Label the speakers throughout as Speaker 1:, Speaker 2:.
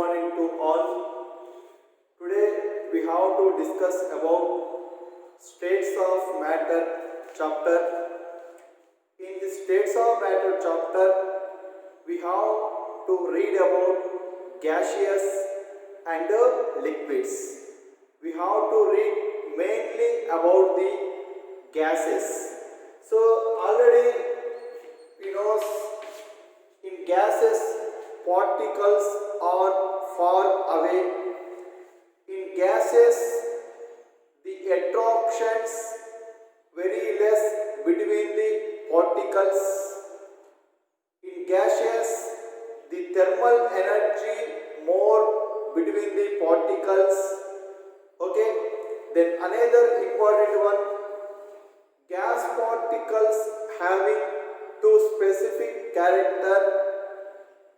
Speaker 1: morning to all. Today we have to discuss about states of matter chapter. In the states of matter chapter, we have to read about gaseous and liquids. We have to read mainly about the gases. So already we know in gases particles are far away. In gases the attractions very less between the particles. In gaseous the thermal energy more between the particles. Okay, then another important one, gas particles having two specific character,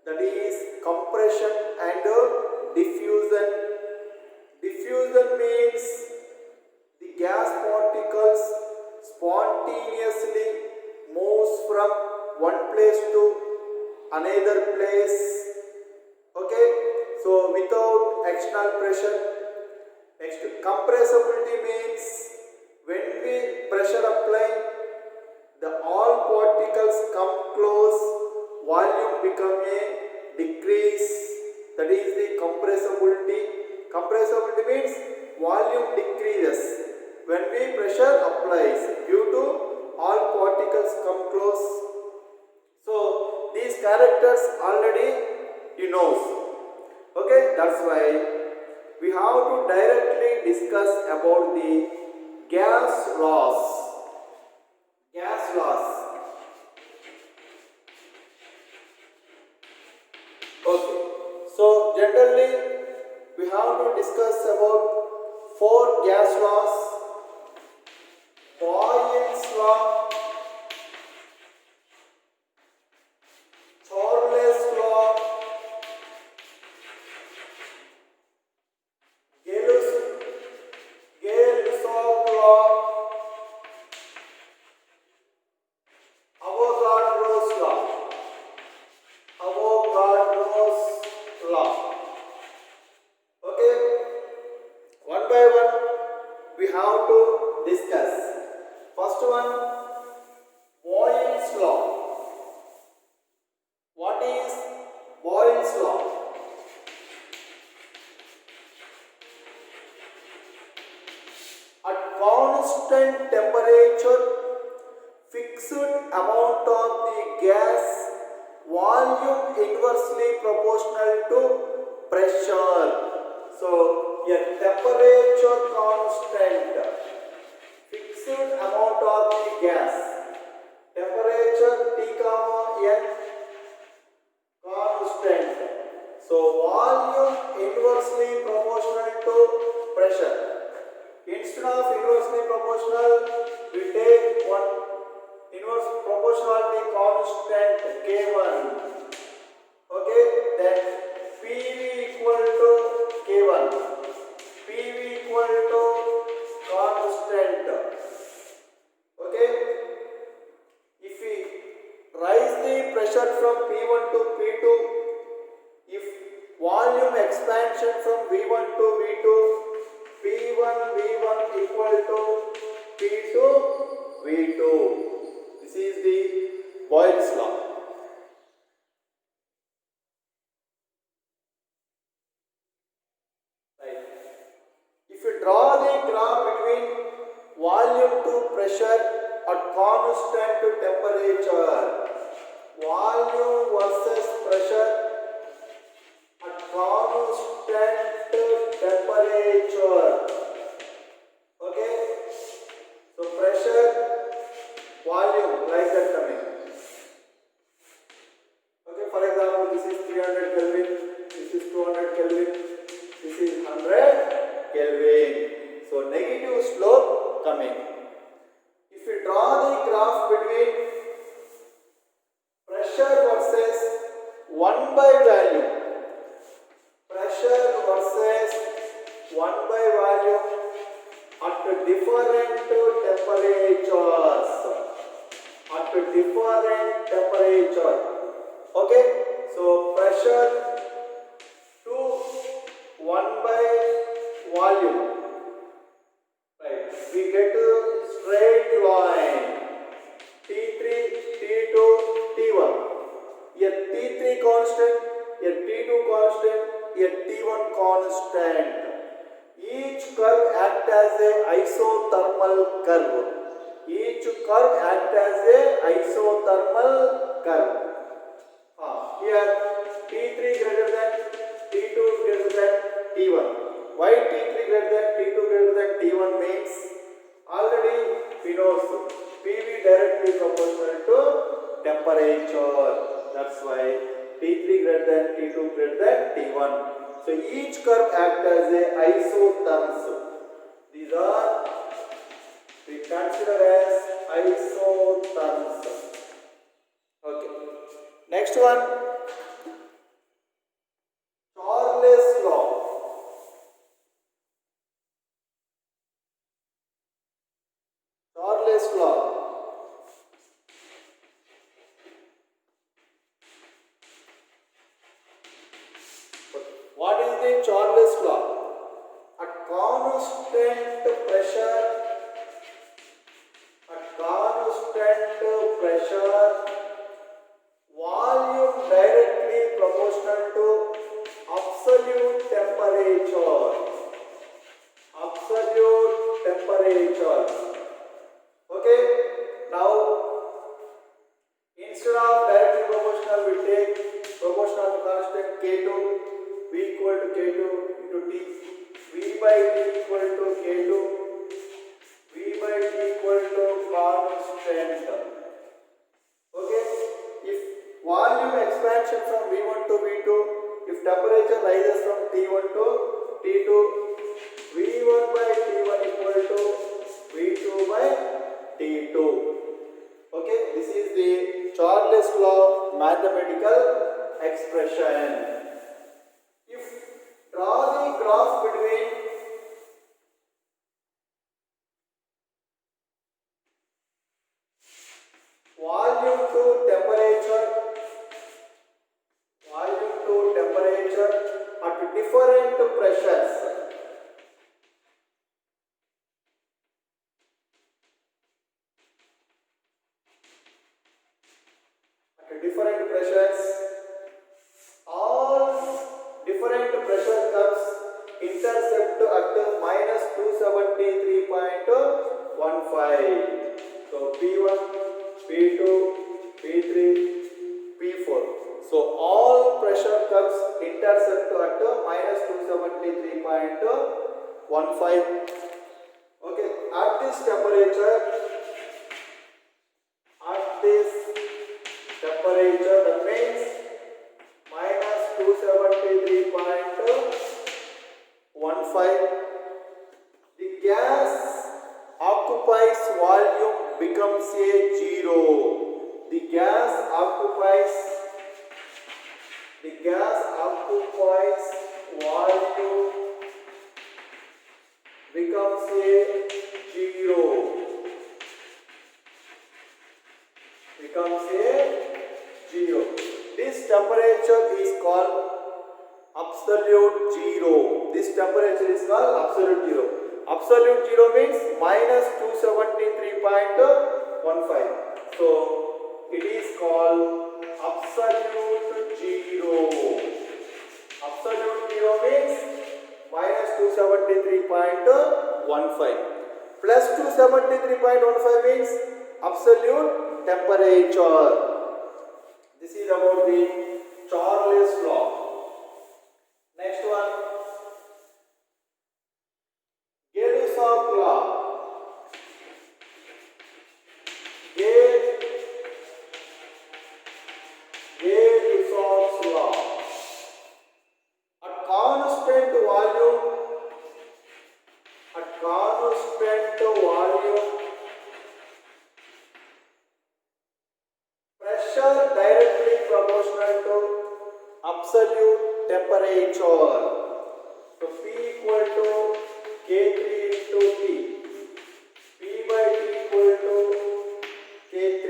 Speaker 1: that is compression and diffusion. Diffusion means the gas particles spontaneously moves from one place to another place. Okay, so without external pressure. Next, compressibility means when we pressure apply, the all particles come close, volume become a decrease, that is the compressibility. Compressibility means volume decreases when we pressure applies due to all particles come close. So these characters already you know. Okay, that's why we have to directly discuss about the gas laws. Gas laws. Okay, so generally we have to discuss about four gas laws: Boyle's law, Charles law, Gay-Lussac law, Avogadro's law. Avogadro's law. Okay, one by one we have to discuss. First one, Boyle's law. What is Boyle's law? At constant temperature, fixed amount of the gas volume inversely proportional to pressure. So a temperature constant, fixed amount of the gas, temperature T comma N constant. So volume inversely proportional to pressure. Instead of inversely proportional, we take one inverse proportionality constant K1. Okay, then PV equal to K1. PV equal to constant. Okay, if we rise the pressure from P1 to P2, if volume expansion from V1 to V2, P1 V1 equal to P2 V2. This is the Boyle's law. Right. If you draw the graph between volume to pressure at constant temperature, volume versus pressure at constant temperature. Okay, so pressure, volume, like that coming. Okay, for example, this is 300 Kelvin, this is 200 Kelvin, this is 100 Kelvin. So negative slope coming. If you draw the graph between pressure versus 1 by value, pressure versus 1 by volume at different temperatures. At different temperature. Okay, so pressure to a T1 constant. Each curve acts as a isothermal curve. Each curve acts as a isothermal curve. Here T3 greater than T2 greater than T1. Why T3 greater than T2 greater than T1 means already we know PV directly proportional to temperature. That's why T3 greater than T2 greater than T1. So each curve acts as a isotherms. These are we consider as isotherms. Okay. Next one, Charles law. Charles law. What is the Charles law? At constant pressure, volume directly proportional to absolute temperature. Absolute temperature. Okay. Now, instead of directly proportional, we take proportional constant K2. V equal to K2 into T. V by T equal to K2. V by T equal to constant. Okay. If volume expansion from V1 to V2, if temperature rises from T1 to T2, V1 by T1 equal to V2 by T2. Okay. This is the Charles law mathematical expression. If draw the graph between volume to temperature at different pressures. All different pressure curves intercept at minus 273.15. So P1, P2, P3, P4. So all pressure curves intercept at minus 273.15. Okay, at this temperature, that means minus 273.15. The gas occupies volume becomes a zero. The gas occupies volume becomes a zero. This temperature is called absolute zero. Absolute zero means minus 273.15. So it is called absolute zero. Absolute zero means minus 273.15. Plus 273.15 means absolute temperature. This is about the Charles law. Next one, Gay-Lussac law. Gay-Lussac's law. At constant volume, pressure directly proportional to absolute temperature. So P equal to K3 into T. P by T equal to K3.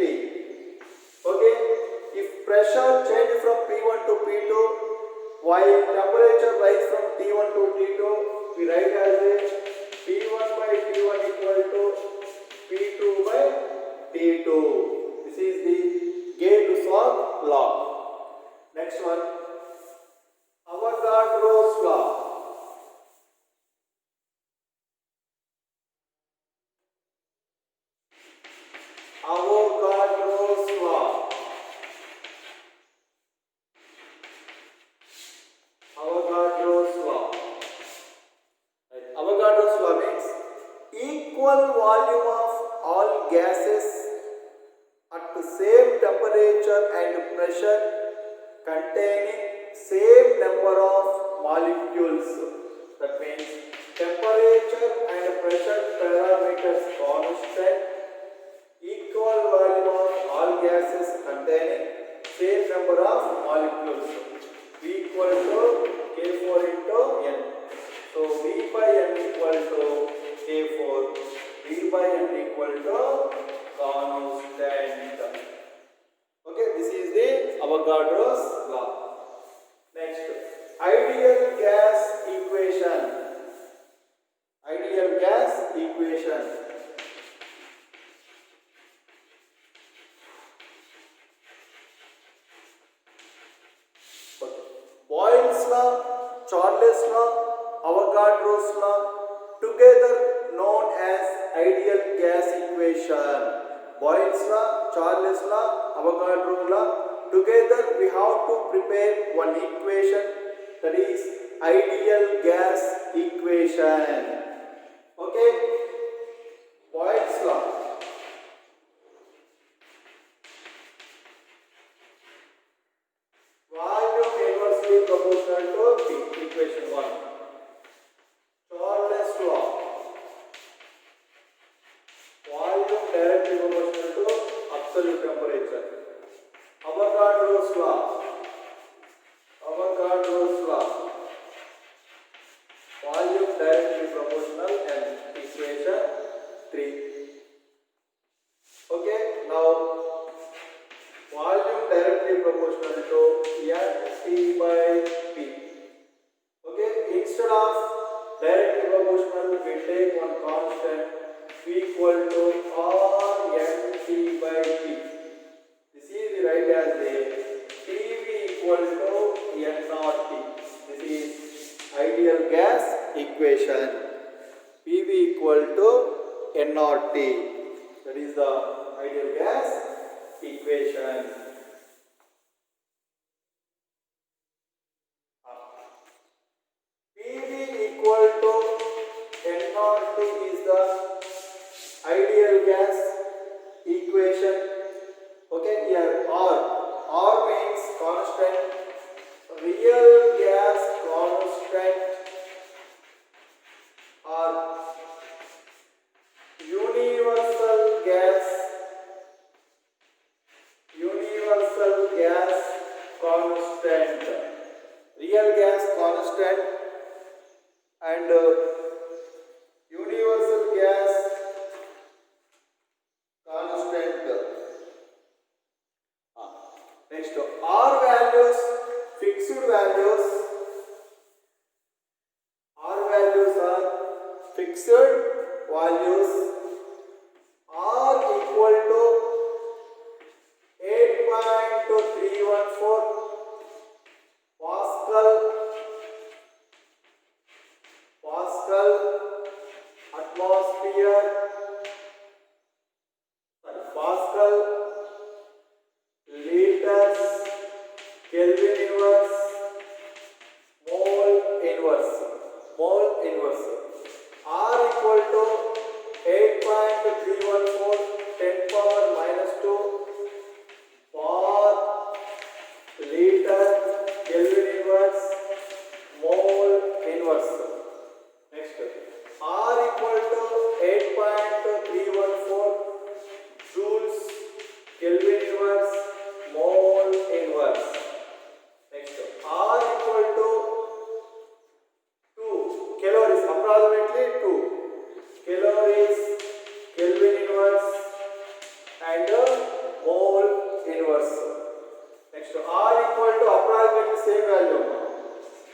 Speaker 1: Okay. If pressure change from P1 to P2, while temperature rise from T1 to T2, we write as a P1 by T1 equal to P2 by T2. This is the Gay-Lussac law. Next one, Avogadro's Avogadro's law. Right. Avogadro's law means equal volume of all gases at the same temperature and pressure containing same number of molecules. That means temperature and pressure parameters constant, equal volume of all gases containing same number of molecules. V equal to K4 into N. So V by N equal to K4. V by N equal to constant. Okay, this is the Avogadro's law. Next, ideal gas equation. Ideal gas equation. Boyle's law, Charles' law, Avogadro's law, together known as ideal gas equation. Boyle's law, Charles' law, Avogadro's law, together we have to prepare one equation, that is ideal gas equation. Okay, Boyle's law. Volume inversely proportional to P, equation 1. Charles' law. Volume directly proportional to absolute temperature. Avogadro's law. Avogadro's law. Volume directly proportional and equation 3. Okay, now volume directly proportional to N T by P. Okay, instead of directly proportional, we take one constant P equal to R N T by P. This is the right as a PV equal to N naught T. This is ideal gas equation. PV equal to N naught T. That is the ideal gas equation. PV equal to N naught T is the ideal gas equation. Okay, here R means constant, real gas constant, or universal gas constant, real gas constant and universal gas constant. Next, R values, fixed values. R values are fixed values. R equal to 8.314 Pascal atmosphere, Pascal liters, Kelvin inverse, mole inverse. R equal to 8.314 10 power minus 2 per liter, Kelvin inverse, mole inverse. Next, R equal to 8.314 joules, Kelvin inverse, mole inverse. Next, R equal to 2 calories, approximately 2 calories, Kelvin inverse and mole inverse. Next, R equal to approximately same value,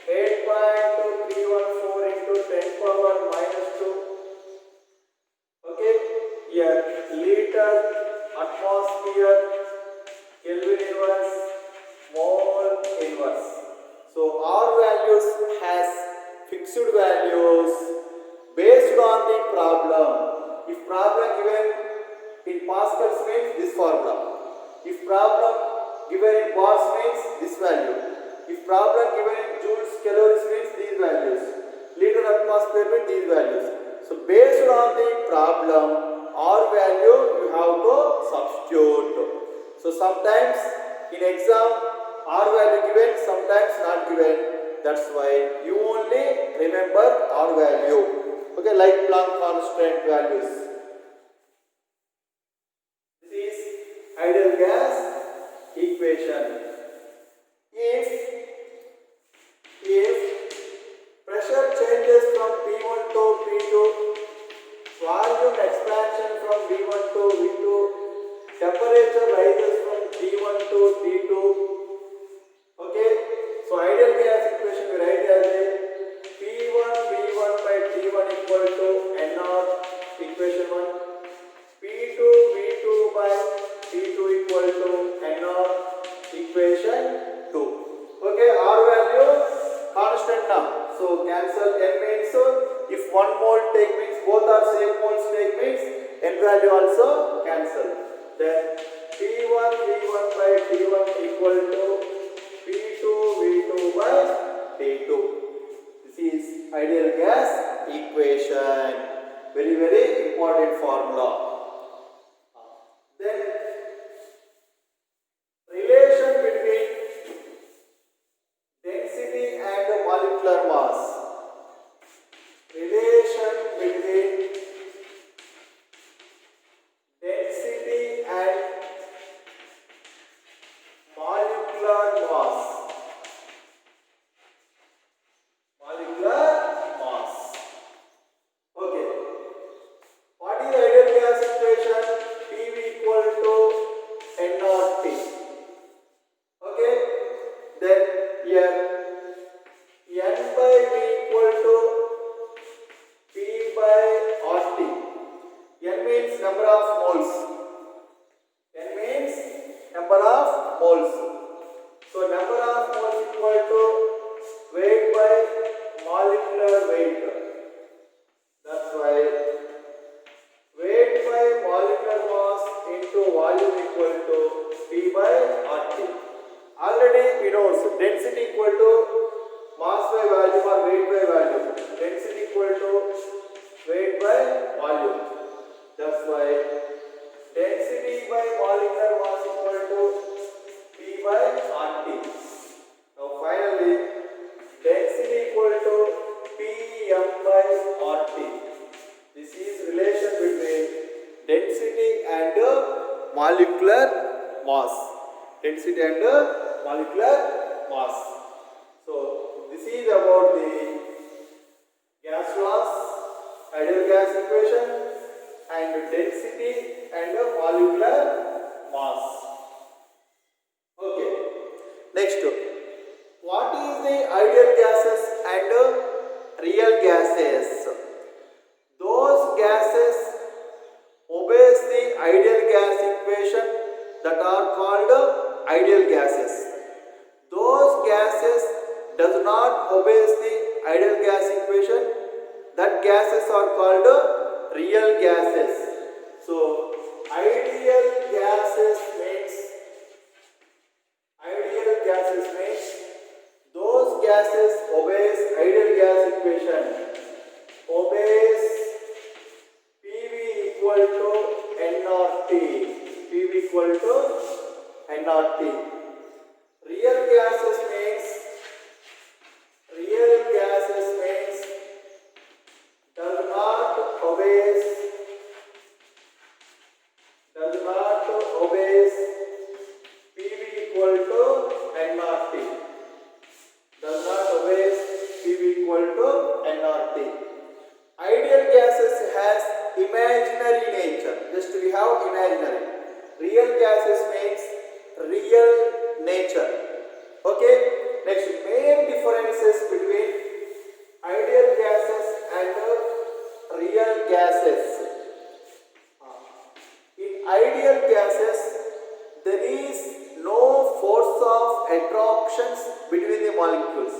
Speaker 1: 8.314 into 10 power minus 2. Okay, here liter, atmosphere, Kelvin inverse, mole inverse. So R values has fixed values based on the problem. If problem given in Pascals means this formula. If problem given in watts means this value. If problem given in joules, calories means these values. Liter atmosphere means these values. So based on the problem, R value you have to substitute. So sometimes in exam R value given, sometimes not given. That's why you only remember R value. Okay, like Planck constant values. This is ideal gas equation. If pressure changes from P1 to P2, volume expansion from V1 to V2, temperature rises from T1 to T2. Okay, so ideal gas equation we write as a P1 V1 by T1 equal to N0, equation 1. P2 V2 by T2 equal to N0, equation 2. Okay, R value constant now. So cancel. N means if one mole take means both are same moles take means N value also cancel. Then P1 V1 by T1 equal to P2 V2 by T2. This is ideal gas equation. Very important formula. Then relation between density and molecular mass. Relation between density and molecular mass. Molecular mass. Okay. What is the ideal gas equation? PV equal to N naught T. Okay. Then here N by V equal to P by RT. N means number of moles. N means number of moles. So number of moles equal to weight by molecular weight. That's why weight by molecular mass into volume equal to P by RT. Already we know density equal to mass by volume or weight by volume. Density equal to weight by volume. That's why density by molecular mass equal to P by RT. Now finally density equal to Pm by RT. This is relation between density and molecular mass. Density and molecular mass. So this is about the gas laws, ideal gas equation, and density and molecular mass. Okay. Next, what is the ideal gases and real gases? Those gases obeys the ideal gas equation that are called ideal gases. Those gases does not obey the ideal gas equation, that gases are called real gases. So ideal gases means those gases obeys ideal gas equation, obeys PV equal to N naught T. PV equal to N naught T. Real gases means does not obeys PV equal to N naught T. Does not obeys PV equal to N naught T. Ideal gases has imaginary nature. Just we have imaginary. Real gases means real nature. Okay. Next, main differences between ideal gases and real gases. In ideal gases, there is no force of attractions between the molecules.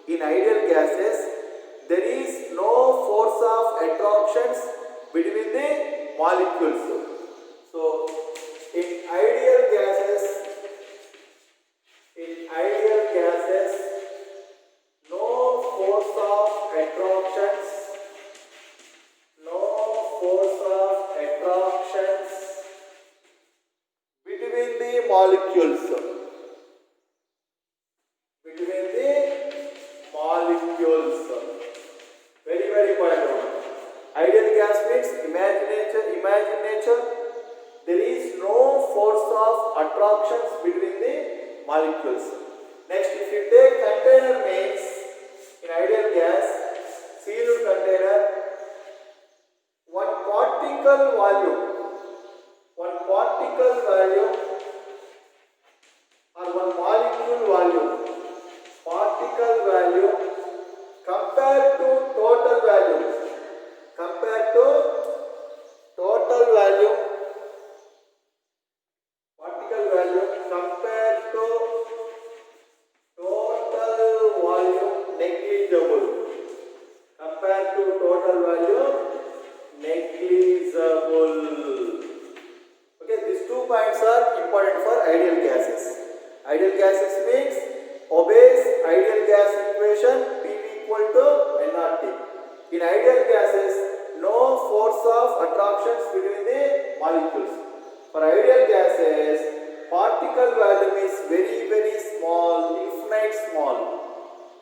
Speaker 1: In ideal gases, there is no force of attractions between the molecules. So, in ideal gases, attractions, no force of attractions between the molecules. Between the molecules. Very, very important one. Ideal gas means imagine nature. There is no force of attractions between the molecules. Next, if you take container means in ideal gas, sealed container, one particle volume or one molecule volume, particle value compared to total value, particle value compared to total volume negligible, Okay, these 2 points are important for ideal gases. Ideal gases means obeys ideal gas equation PV equal to nRT. In ideal gases, no force of attractions between the molecules. For ideal gases, particle volume is very, very small, infinite small,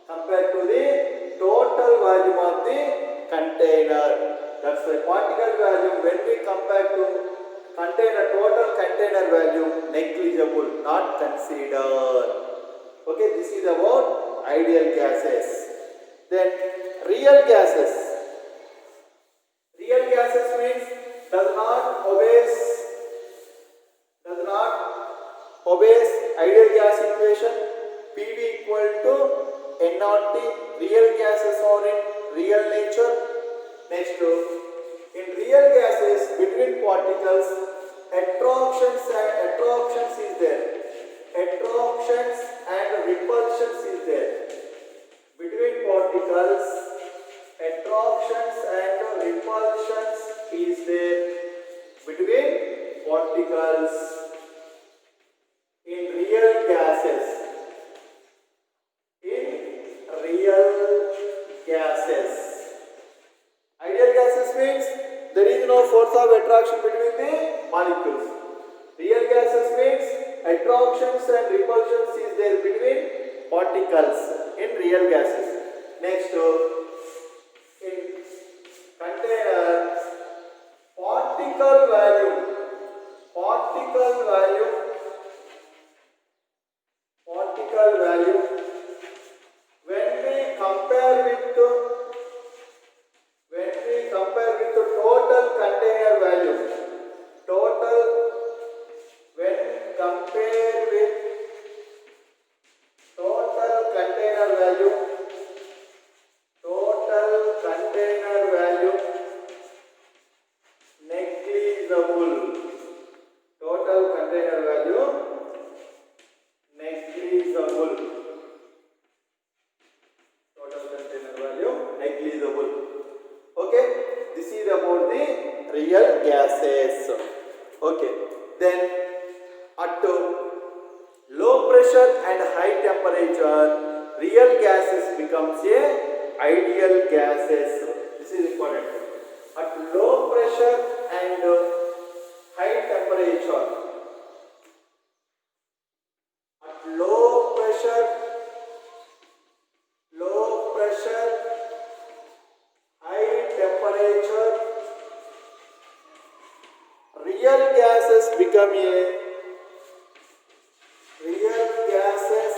Speaker 1: compared to the total volume of the container. That's why particle volume, when we compare to total container value, negligible, not considered. Okay, this is about ideal gases. Then real gases. Real gases means does not obeys ideal gas equation PV equal to nRT. Real gases are in real nature. Next, in real gases between particles, attractions is there. Attractions and repulsions is there. Between particles, attractions and repulsions is there. Between particles in real gases. Ideal gases means there is no force of attraction between the molecules. Real gases means attractions and repulsions is there between particles in real gases. Next, in container, particle value when we compare with the total container value, when compared with total container value, negligible. Total container value negligible. Okay, this is about the real gases. Okay, then at low pressure and high temperature, real gases becomes a ideal gases. This is important. At low pressure and high temperature, high temperature, real gases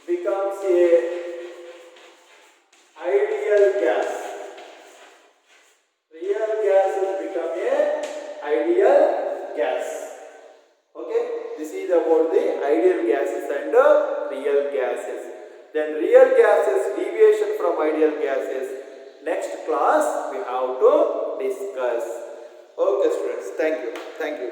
Speaker 1: becomes a ideal gas. Real gases become a ideal gas. Okay, this is about the ideal gases and real gases. Then real gases deviation from ideal gases. Next class we have to discuss. Okay students, thank you.